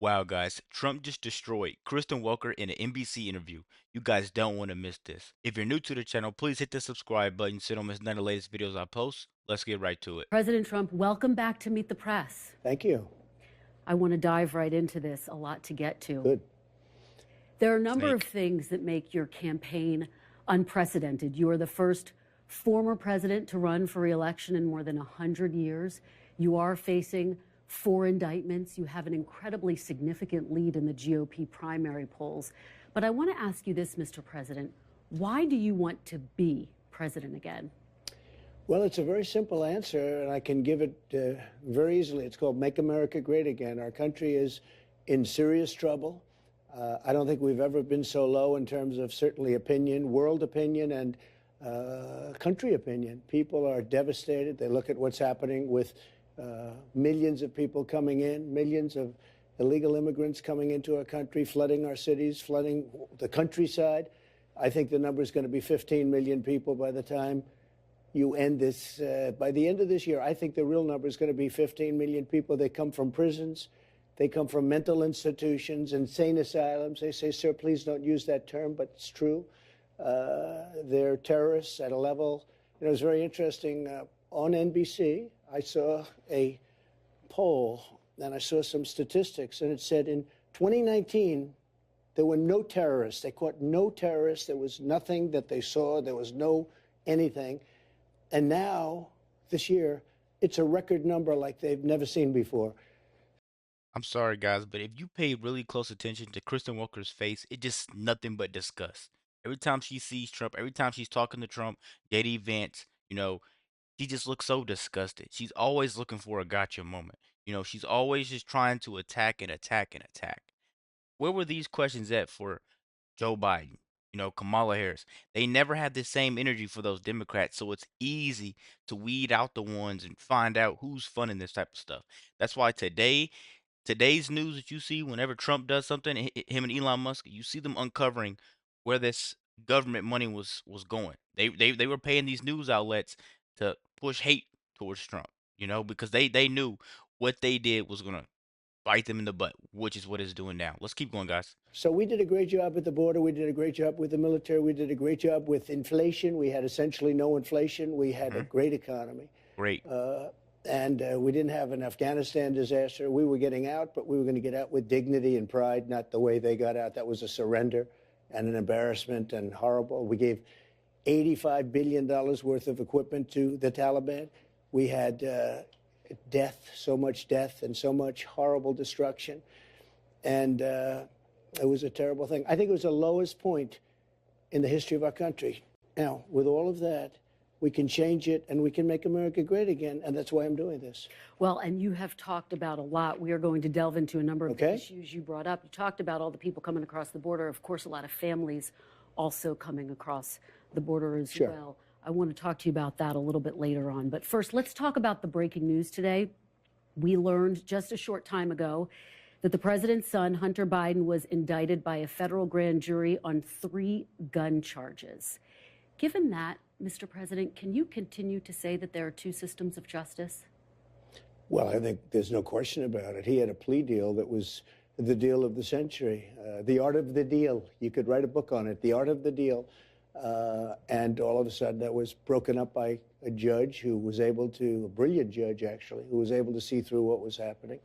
Wow, guys, Trump just destroyed Kristen Welker in an NBC interview. You guys don't want to miss this. If you're new to the channel, please hit the subscribe button so you don't miss none of the latest videos I post. Let's get right to it. President Trump, welcome back to Meet the Press. Thank you. I want to dive right into this, a lot to get to. Good. There are a number of Snake. things that make your campaign unprecedented. You are the first former president to run for re-election in more than 100 years. You are facing 4 indictments. You have an incredibly significant lead in the GOP primary polls. But I want to ask you this, Mr. President. Why do you want to be president again? Well, it's a very simple answer, and I can give it very easily. It's called Make America Great Again. Our country is in serious trouble. I don't think we've ever been so low in terms of certainly opinion, world opinion, and country opinion. People are devastated. They look at what's happening with millions of people coming in, millions of illegal immigrants coming into our country, flooding our cities, flooding the countryside. I think the number is going to be 15 million people by the time you end this. By the end of this year, I think the real number is going to be 15 million people. They come from prisons. They come from mental institutions, insane asylums. They say, sir, please don't use that term, but it's true. They're terrorists at a level. It was very interesting. On NBC, I saw a poll, and I saw some statistics, and it said in 2019, there were no terrorists. They caught no terrorists. There was nothing that they saw. There was no anything. And now, this year, it's a record number like they've never seen before. I'm sorry, guys, but if you pay really close attention to Kristen Welker's face, it just nothing but disgust. Every time she sees Trump, every time she's talking to Trump, at events, she just looks so disgusted. She's always looking for a gotcha moment. She's always just trying to attack and attack and attack. Where were these questions at for Joe Biden? Kamala Harris. They never had the same energy for those Democrats, so it's easy to weed out the ones and find out who's funding this type of stuff. That's why today's news that you see whenever Trump does something, him and Elon Musk, you see them uncovering where this government money was going. They were paying these news outlets to push hate towards Trump, because they knew what they did was gonna bite them in the butt, which is what it's doing now. Let's keep going, guys. So we did a great job at the border. We did a great job with the military. We did a great job with inflation. We had essentially no inflation. We had a great economy. Great. And we didn't have an Afghanistan disaster. We were getting out, but we were going to get out with dignity and pride, not the way they got out. That was a surrender and an embarrassment and horrible. We gave $85 billion worth of equipment to the Taliban. We had death, so much death and so much horrible destruction. And it was a terrible thing. I think it was the lowest point in the history of our country. Now, with all of that, we can change it and we can make America great again. And that's why I'm doing this. Well, and you have talked about a lot. We are going to delve into a number of issues you brought up. You talked about all the people coming across the border. Of course, a lot of families also coming across the border as well. I want to talk to you about that a little bit later on. But first, let's talk about the breaking news today. We learned just a short time ago that the president's son, Hunter Biden, was indicted by a federal grand jury on 3 gun charges. Given that, Mr. President, can you continue to say that there are 2 systems of justice? Well, I think there's no question about it. He had a plea deal that was the deal of the century, the art of the deal. You could write a book on it, the art of the deal. And all of a sudden that was broken up by a judge who was able to, a brilliant judge actually, who was able to see through what was happening.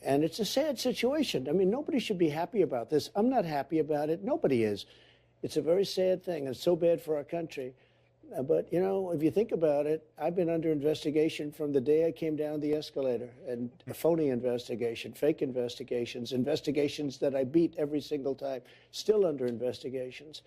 And it's a sad situation. I mean, nobody should be happy about this. I'm not happy about it. Nobody is. It's a very sad thing. It's so bad for our country. But, if you think about it, I've been under investigation from the day I came down the escalator, and a phony investigation, fake investigations, investigations that I beat every single time, still under investigations.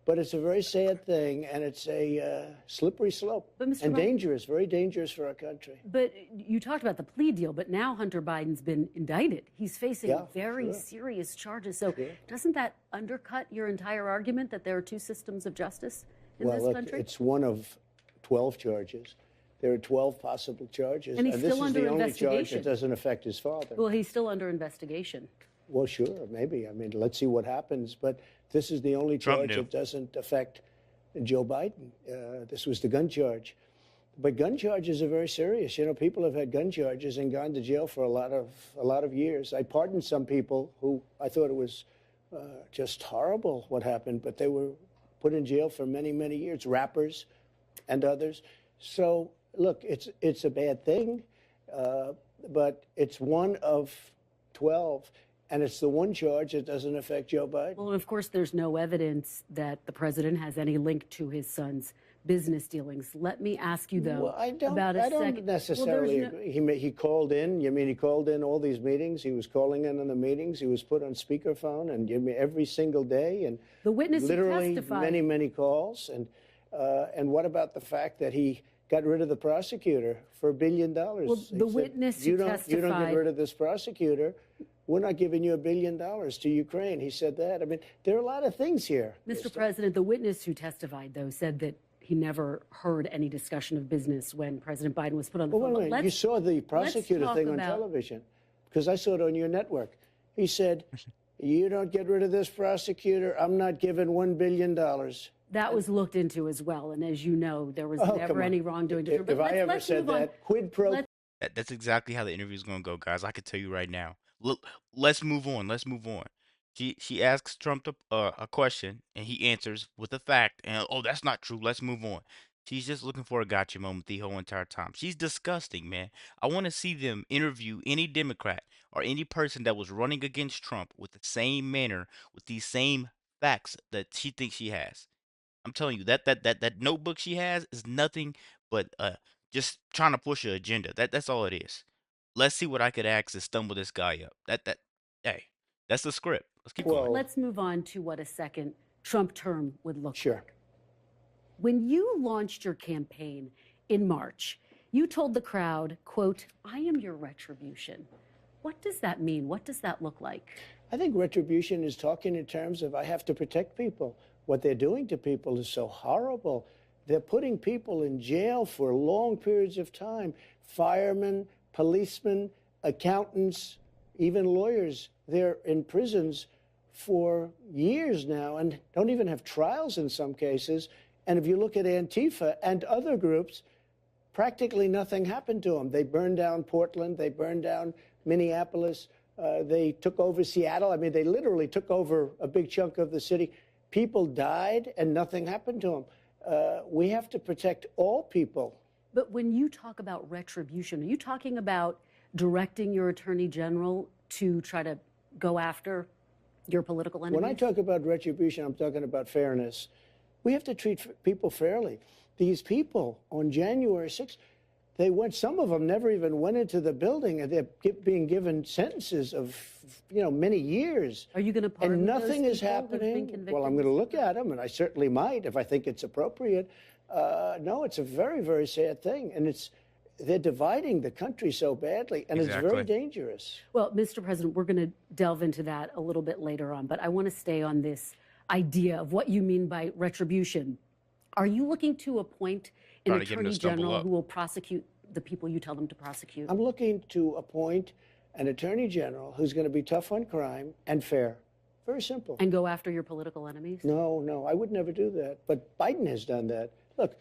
But it's a very sad thing, and it's a slippery slope and dangerous, very dangerous for our country. But you talked about the plea deal, but now Hunter Biden's been indicted. He's facing very serious charges. So doesn't that undercut your entire argument that there are 2 systems of justice in this country? It's one of 12 charges. There are 12 possible charges. And he's still under investigation. This is the only charge that doesn't affect his father. Well, he's still under investigation. Well, sure, maybe. I mean, let's see what happens. But this is the only charge that doesn't affect Joe Biden. This was the gun charge. But gun charges are very serious. You know, people have had gun charges and gone to jail for a lot of years. I pardoned some people who I thought it was just horrible what happened, but they were put in jail for many, many years, rappers and others. So, look, it's a bad thing, but it's one of 12, and it's the one charge that doesn't affect Joe Biden. Well, of course, there's no evidence that the president has any link to his son's business dealings. Let me ask you, though, well, I don't second. necessarily agree. He called in. You mean he called in all these meetings? He was calling in on the meetings. He was put on speakerphone, and every single day, and the witness literally testified. many, many calls. And what about the fact that he got rid of the prosecutor for $1 billion? Well, the witness who testified. You don't get rid of this prosecutor, we're not giving you $1 billion to Ukraine. He said that. I mean, there are a lot of things here. Mr. President, the witness who testified, though, said that he never heard any discussion of business when President Biden was put on the phone. Wait a minute. You saw the prosecutor thing on television, because I saw it on your network. He said, you don't get rid of this prosecutor, I'm not giving $1 billion. That was looked into as well. And as you know, there was never any wrongdoing. If I ever said that, quid pro quo. That's exactly how the interview is going to go, guys. I can tell you right now. Look, let's move on. Let's move on. She asks Trump a question, and he answers with a fact. And oh, that's not true. Let's move on. She's just looking for a gotcha moment the whole entire time. She's disgusting, man. I want to see them interview any Democrat or any person that was running against Trump with the same manner, with these same facts that she thinks she has. I'm telling you that notebook she has is nothing but just trying to push her agenda. That's all it is. Let's see what I could ask to stumble this guy up. Hey, that's the script. Let's keep going. Let's move on to what a second Trump term would look Sure. like. When you launched your campaign in March, you told the crowd, quote, I am your retribution. What does that mean? What does that look like? I think retribution is talking in terms of I have to protect people. What they're doing to people is so horrible. They're putting people in jail for long periods of time. Firemen, policemen, accountants, even lawyers. They're in prisons for years now and don't even have trials in some cases. And if you look at Antifa and other groups, practically nothing happened to them. They burned down Portland. They burned down Minneapolis. They took over Seattle. I mean, they literally took over a big chunk of the city. People died and nothing happened to them. We have to protect all people. But when you talk about retribution, are you talking about directing your attorney general to try to go after your political enemies? When I talk about retribution, I'm talking about fairness. We have to treat people fairly. These people on January 6th, some of them never even went into the building, and they're being given sentences of, many years. Are you going to pardon and nothing those is people who've been happening? convicted? Well, I'm going to look at them, and I certainly might if I think it's appropriate. No, it's a very, very sad thing, and they're dividing the country so badly, and it's very dangerous. Well, Mr. President, we're going to delve into that a little bit later on, but I want to stay on this idea of what you mean by retribution. Are you looking to appoint an attorney general who will prosecute the people you tell them to prosecute? I'm looking to appoint an attorney general who's going to be tough on crime and fair. Very simple. And go after your political enemies? No, I would never do that. But Biden has done that. Look,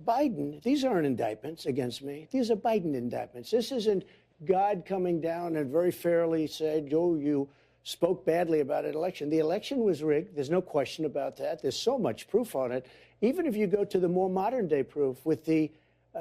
Biden, these aren't indictments against me. These are Biden indictments. This isn't God coming down and very fairly said, Joe, you spoke badly about an election. The election was rigged. There's no question about that. There's so much proof on it. Even if you go to the more modern day proof with the,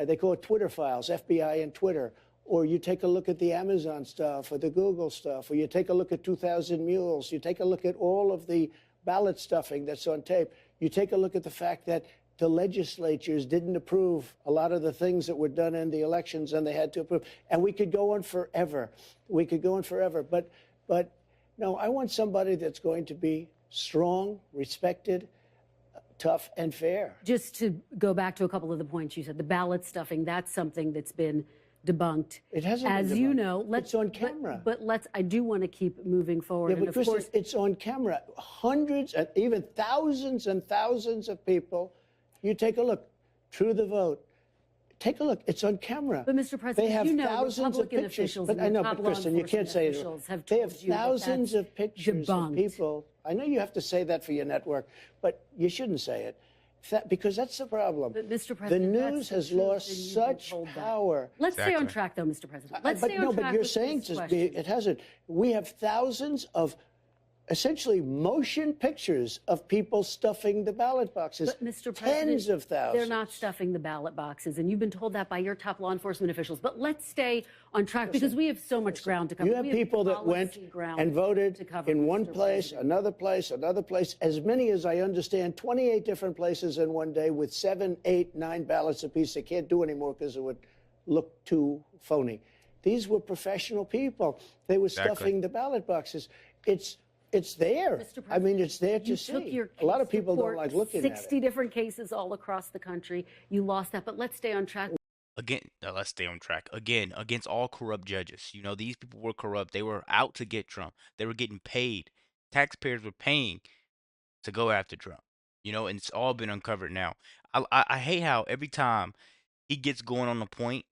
they call it Twitter files, FBI and Twitter, or you take a look at the Amazon stuff or the Google stuff, or you take a look at 2000 Mules, you take a look at all of the ballot stuffing that's on tape, you take a look at the fact that the legislatures didn't approve a lot of the things that were done in the elections and they had to approve. And we could go on forever. We could go on forever. But no, I want somebody that's going to be strong, respected, tough, and fair. Just to go back to a couple of the points you said, the ballot stuffing, that's something that's been debunked. It hasn't been debunked. As you know, it's on camera. But I do want to keep moving forward. Yeah, but and Kristen, of course, it's on camera. Hundreds and even thousands and thousands of people. You take a look. True the vote. Take a look. It's on camera. But, Mr. President, they have you know, thousands of Republican pictures. officials But and I know, top but law Kristen, you can't say officials have they told have you thousands of pictures debunked. of people. I know you have to say that for your network, but you shouldn't say it. Because that's the problem. But, Mr. The President, that's news the has truth, and lost you've been such told that. power. Let's stay on Exactly. track, though, Mr. President. Let's stay on But track you're with saying this question. it hasn't. We have thousands of essentially motion pictures of people stuffing the ballot boxes. But, Mr. President, tens of thousands. they're not stuffing the ballot boxes, and you've been told that by your top law enforcement officials. But let's stay on track because we have so much ground to cover. You have people that went and voted in one place, another place, another place, as many as I understand, 28 different places in one day with 7, 8, 9 ballots apiece. They can't do anymore because it would look too phony. These were professional people. They were stuffing the ballot boxes. It's there. I mean, it's there to see. A lot of people don't like looking at it. 60 different cases all across the country. You lost that, but let's stay on track. Again, let's stay on track. Again, against all corrupt judges. You know, these people were corrupt. They were out to get Trump. They were getting paid. Taxpayers were paying to go after Trump. You know, and it's all been uncovered now. I hate how every time he gets going on the point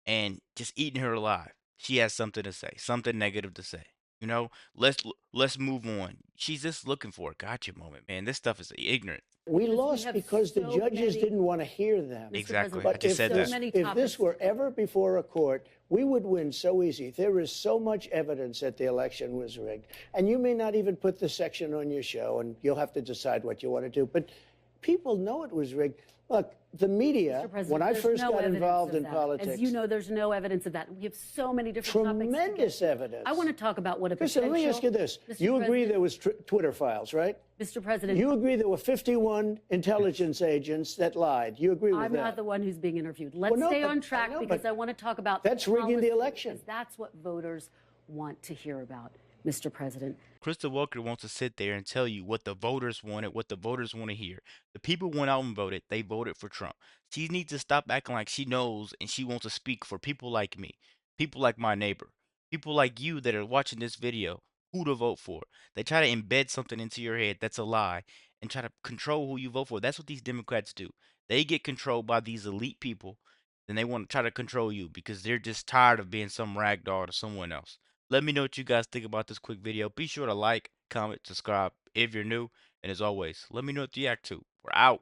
and just eating her alive, she has something to say, something negative to say. You know, let's move on. She's just looking for a gotcha moment, man. This stuff is ignorant. We lost because the judges didn't want to hear them. Exactly. I But just said that. if this were ever before a court, we would win so easy. There is so much evidence that the election was rigged. And you may not even put the section on your show, and you'll have to decide what you want to do. But people know it was rigged. Look, the media, when I first got involved in politics. As you know, there's no evidence of that. We have so many different topics. Tremendous evidence. I want to talk about what a Kristen, let me ask you this. You agree there was Twitter files, right? Mr. President. You agree there were 51 intelligence agents that lied. You agree with that? I'm not the one who's being interviewed. Let's stay on track because I want to talk about that's rigging the election. Because that's what voters want to hear about, Mr. President. Kristen Welker wants to sit there and tell you what the voters wanted, what the voters want to hear. The people went out and voted. They voted for Trump. She needs to stop acting like she knows and she wants to speak for people like me, people like my neighbor, people like you that are watching this video, who to vote for. They try to embed something into your head that's a lie and try to control who you vote for. That's what these Democrats do. They get controlled by these elite people, then they want to try to control you because they're just tired of being some ragdoll to someone else. Let me know what you guys think about this quick video. Be sure to like, comment, subscribe if you're new. And as always, let me know what you react to. We're out.